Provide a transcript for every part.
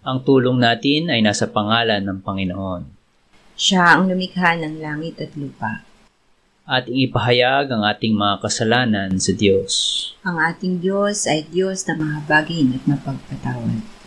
Ang tulong natin ay nasa pangalan ng Panginoon. Siya ang lumikha ng langit at lupa. Ating ipahayag ang ating mga kasalanan sa Diyos. Ang ating Diyos ay Diyos na mahabagin at mapagpatawad.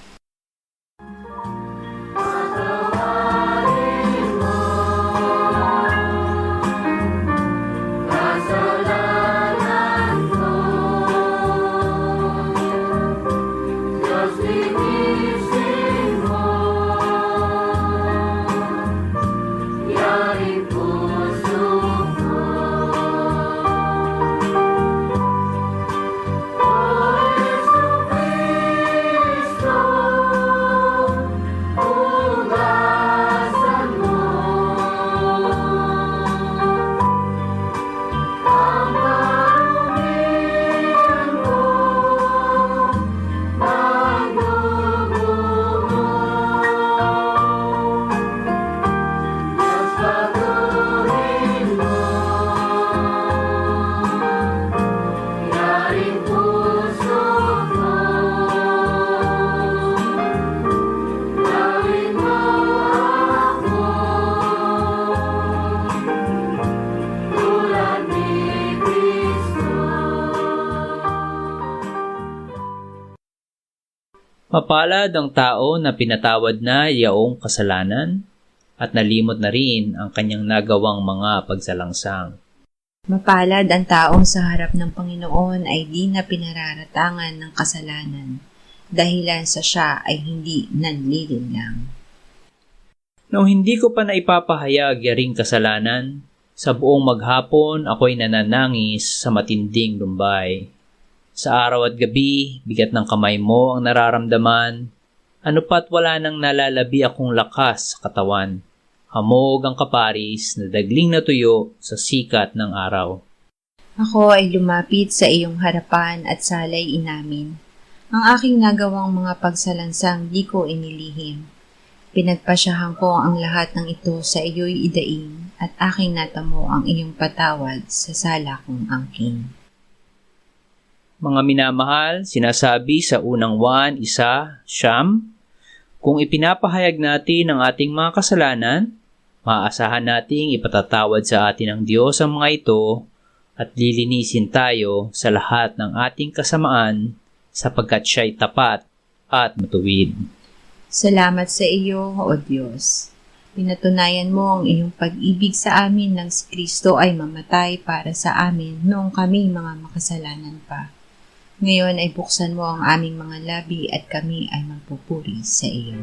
Mapalad ang tao na pinatawad na yaong kasalanan at nalimot na rin ang kanyang nagawang mga pagsalangsang. Mapalad ang taong sa harap ng Panginoon ay di na pinararatangan ng kasalanan, dahilan sa siya ay hindi nanlilinlang. Nung hindi ko pa naipapahayag yaring kasalanan, sa buong maghapon ako'y nananangis sa matinding lumbay. Sa araw at gabi, bigat ng kamay mo ang nararamdaman, ano pa't wala nang nalalabi akong lakas sa katawan. Hamog ang kaparis na dagling na tuyo sa sikat ng araw. Ako ay lumapit sa iyong harapan at salay inamin. Ang aking nagawang mga pagsalansang di ko inilihim. Pinagpasyahan ko ang lahat ng ito sa iyo'y idaing at aking natamo ang iyong patawad sa sala kong angking. Mga minamahal, sinasabi sa unang Juan 1:9, kung ipinapahayag natin ang ating mga kasalanan, maaasahan nating ipatatawad sa atin ng Diyos ang mga ito at lilinisin tayo sa lahat ng ating kasamaan sapagkat siya'y tapat at matuwid. Salamat sa iyo, O Diyos. Pinatunayan mo ang iyong pag-ibig sa amin nang si Kristo ay mamatay para sa amin noong kami mga makasalanan pa. Ngayon ay buksan mo ang aming mga labi at kami ay magpupuri sa iyo.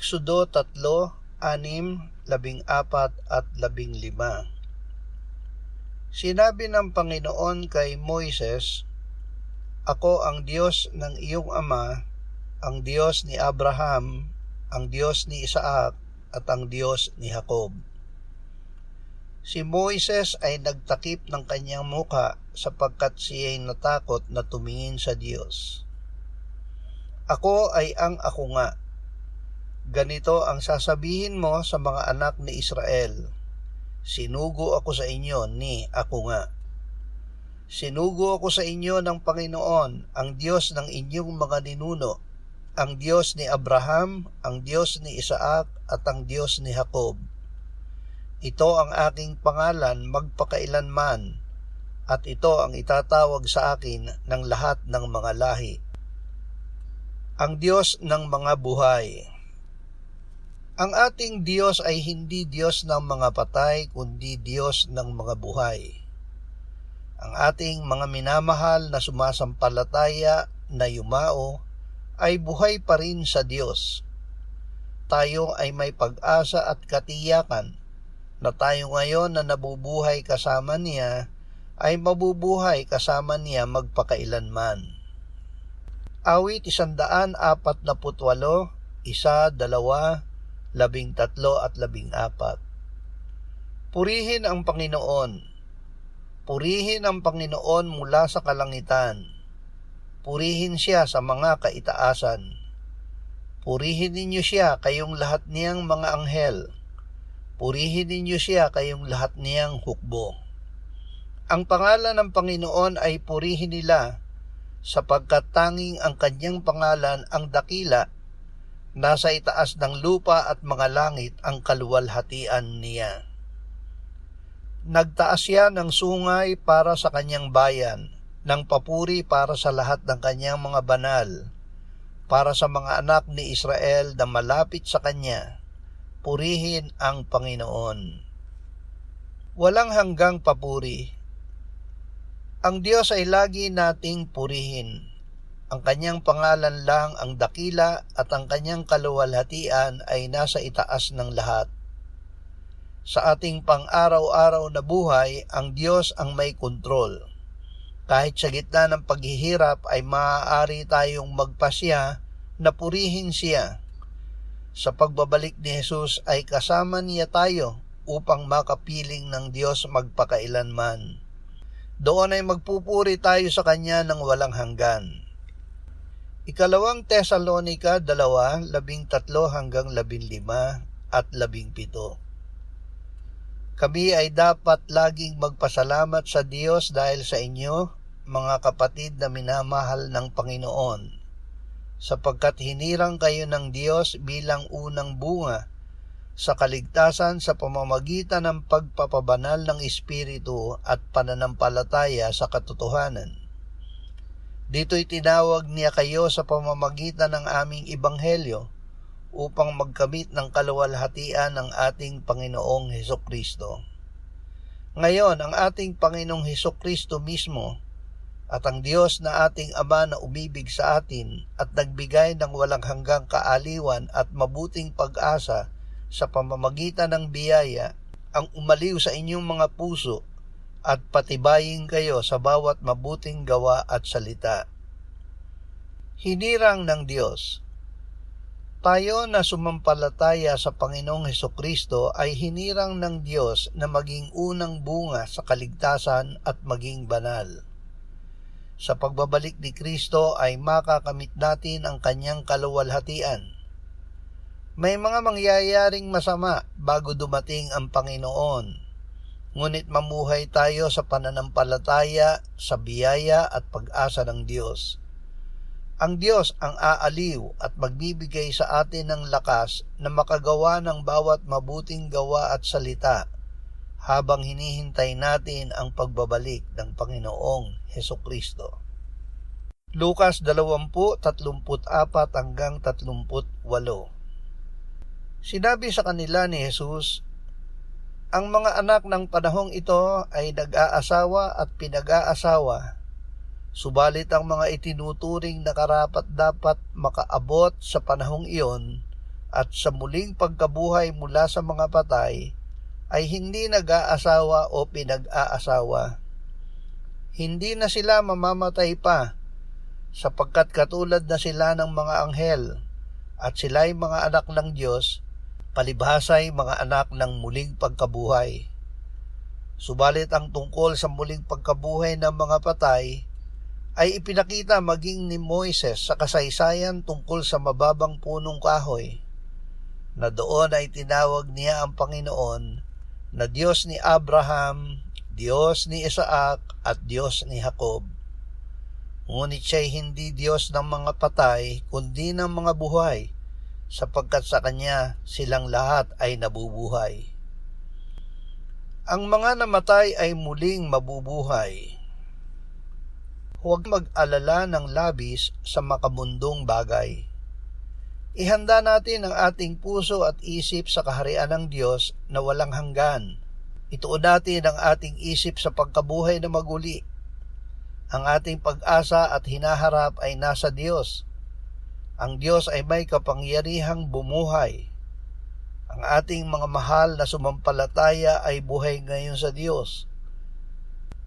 Exodo 3:6-14-15. Sinabi ng Panginoon kay Moises, "Ako ang Diyos ng iyong ama, ang Diyos ni Abraham, ang Diyos ni Isaac, at ang Diyos ni Jacob." Si Moises ay nagtakip ng kanyang muka sapagkat siya'y natakot na tumingin sa Diyos. "Ako ay ang ako nga. Ganito ang sasabihin mo sa mga anak ni Israel, sinugo ako sa inyo ni ako nga. Sinugo ako sa inyo ng Panginoon, ang Diyos ng inyong mga ninuno, ang Diyos ni Abraham, ang Diyos ni Isaac, at ang Diyos ni Jacob. Ito ang aking pangalan magpakailanman, at ito ang itatawag sa akin ng lahat ng mga lahi. Ang Diyos ng mga buhay." Ang ating Diyos ay hindi Diyos ng mga patay, kundi Diyos ng mga buhay. Ang ating mga minamahal na sumasampalataya na yumao ay buhay pa rin sa Diyos. Tayo ay may pag-asa at katiyakan na tayo ngayon na nabubuhay kasama niya ay mabubuhay kasama niya magpakailanman. Awit 148, 1, 2, 13 at 14. Purihin ang Panginoon. Purihin ang Panginoon mula sa kalangitan. Purihin siya sa mga kaitaasan. Purihin ninyo siya kayong lahat niyang mga anghel. Purihin ninyo siya kayong lahat niyang hukbo. Ang pangalan ng Panginoon ay purihin nila, sapagkat tanging ang kanyang pangalan ang dakila. Nasa itaas ng lupa at mga langit ang kaluwalhatian niya. Nagtaas siya ng sungay para sa kanyang bayan, ng papuri para sa lahat ng kanyang mga banal, para sa mga anak ni Israel na malapit sa kanya. Purihin ang Panginoon. Walang hanggang papuri. Ang Diyos ay lagi nating purihin. Ang kanyang pangalan lang ang dakila at ang kanyang kaluwalhatian ay nasa itaas ng lahat. Sa ating pang-araw-araw na buhay, ang Diyos ang may kontrol. Kahit sa gitna ng paghihirap ay maaari tayong magpasya na purihin siya. Sa pagbabalik ni Jesus ay kasama niya tayo upang makapiling ng Diyos magpakailanman. Doon ay magpupuri tayo sa Kanya ng walang hanggan. 2 Tesalonica 2:13-15 at 17. Kami ay dapat laging magpasalamat sa Diyos dahil sa inyo, mga kapatid na minamahal ng Panginoon, sapagkat hinirang kayo ng Diyos bilang unang bunga sa kaligtasan sa pamamagitan ng pagpapabanal ng Espiritu at pananampalataya sa katotohanan. Dito'y tinawag niya kayo sa pamamagitan ng aming Ebanghelyo upang magkamit ng kaluwalhatian ng ating Panginoong Hesukristo. Ngayon, ang ating Panginoong Hesukristo mismo at ang Diyos na ating Ama na umibig sa atin at nagbigay ng walang hanggang kaaliwan at mabuting pag-asa sa pamamagitan ng biyaya, ang umaliw sa inyong mga puso at patibayin kayo sa bawat mabuting gawa at salita. Hinirang ng Diyos. Tayo na sumampalataya sa Panginoong Hesukristo ay hinirang ng Diyos na maging unang bunga sa kaligtasan at maging banal. Sa pagbabalik ni Kristo ay makakamit natin ang kanyang kaluwalhatian. May mga mangyayaring masama bago dumating ang Panginoon, ngunit mamuhay tayo sa pananampalataya, sa biyaya at pag-asa ng Diyos. Ang Diyos ang aaliw at magbibigay sa atin ng lakas na makagawa ng bawat mabuting gawa at salita habang hinihintay natin ang pagbabalik ng Panginoong Hesukristo. Lucas 20:34-38. Sinabi sa kanila ni Jesus, "Ang mga anak ng panahong ito ay nag-aasawa at pinag-aasawa, subalit ang mga itinuturing na karapat-dapat makaabot sa panahong iyon at sa muling pagkabuhay mula sa mga patay ay hindi nag-aasawa o pinag-aasawa. Hindi na sila mamamatay pa, sapagkat katulad na sila ng mga anghel, at sila'y mga anak ng Diyos, palibhasa'y mga anak ng muling pagkabuhay. Subalit ang tungkol sa muling pagkabuhay ng mga patay ay ipinakita maging ni Moises sa kasaysayan tungkol sa mababang punong kahoy, na doon ay tinawag niya ang Panginoon na Diyos ni Abraham, Diyos ni Isaac, at Diyos ni Jacob. Ngunit siya'y hindi Diyos ng mga patay, kundi ng mga buhay, sapagkat sa Kanya silang lahat ay nabubuhay. Ang mga namatay ay muling mabubuhay. Huwag mag-alala ng labis sa makamundong bagay. Ihanda natin ang ating puso at isip sa kaharian ng Diyos na walang hanggan. Ituon natin ang ating isip sa pagkabuhay na maguli. Ang ating pag-asa at hinaharap ay nasa Diyos. Ang Diyos ay may kapangyarihang bumuhay. Ang ating mga mahal na sumampalataya ay buhay ngayon sa Diyos.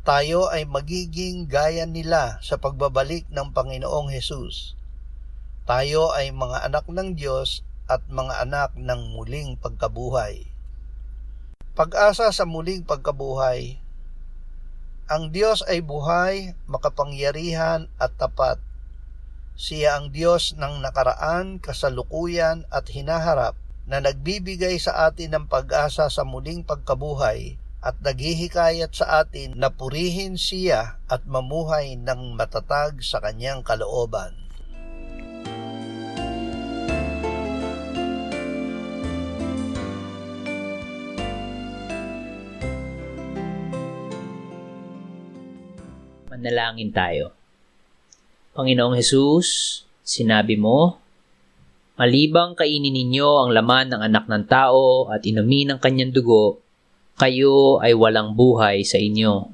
Tayo ay magiging gaya nila sa pagbabalik ng Panginoong Hesus. Tayo ay mga anak ng Diyos at mga anak ng muling pagkabuhay. Pag-asa sa muling pagkabuhay. Ang Diyos ay buhay, makapangyarihan at tapat. Siya ang Diyos ng nakaraan, kasalukuyan at hinaharap, na nagbibigay sa atin ng pag-asa sa muling pagkabuhay at naghihikayat sa atin na purihin siya at mamuhay ng matatag sa kanyang kalooban. Manalangin tayo. Panginoong Hesus, sinabi mo, malibang kainin ninyo ang laman ng anak ng tao at inumin ang kanyang dugo, kayo ay walang buhay sa inyo.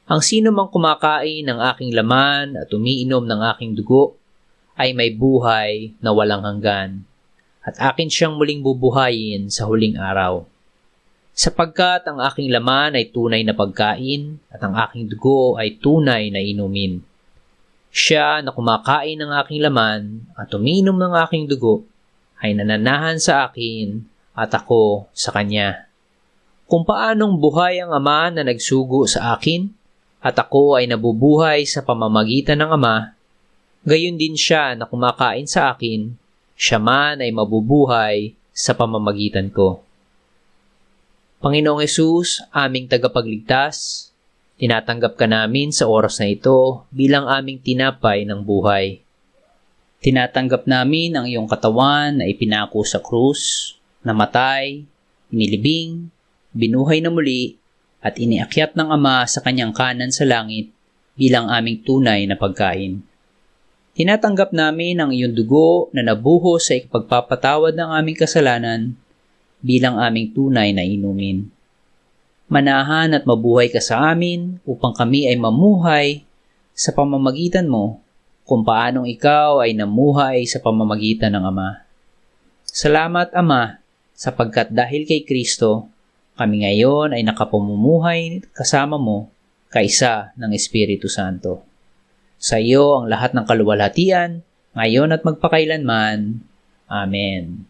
Ang sino mang kumakain ng aking laman at umiinom ng aking dugo ay may buhay na walang hanggan, at akin siyang muling bubuhayin sa huling araw. Sapagkat ang aking laman ay tunay na pagkain at ang aking dugo ay tunay na inumin. Siya na kumakain ng aking laman at umiinom ng aking dugo ay nananahan sa akin at ako sa kanya. Kung paanong buhay ang Ama na nagsugo sa akin at ako ay nabubuhay sa pamamagitan ng Ama, gayon din siya na kumakain sa akin, siya man ay mabubuhay sa pamamagitan ko. Panginoong Hesus, aming tagapagligtas, tinatanggap ka namin sa oras na ito bilang aming tinapay ng buhay. Tinatanggap namin ang iyong katawan na ipinako sa krus, namatay, inilibing, binuhay na muli, at iniakyat ng Ama sa kanyang kanan sa langit bilang aming tunay na pagkain. Tinatanggap namin ang iyong dugo na nabuhos sa ikapagpapatawad ng aming kasalanan bilang aming tunay na inumin. Manahan at mabuhay ka sa amin upang kami ay mamuhay sa pamamagitan mo kung paanong ikaw ay namuhay sa pamamagitan ng Ama. Salamat, Ama, sapagkat dahil kay Kristo, kami ngayon ay nakapamumuhay kasama mo kaisa ng Espiritu Santo. Sa iyo ang lahat ng kaluwalhatian, ngayon at magpakailanman. Amen.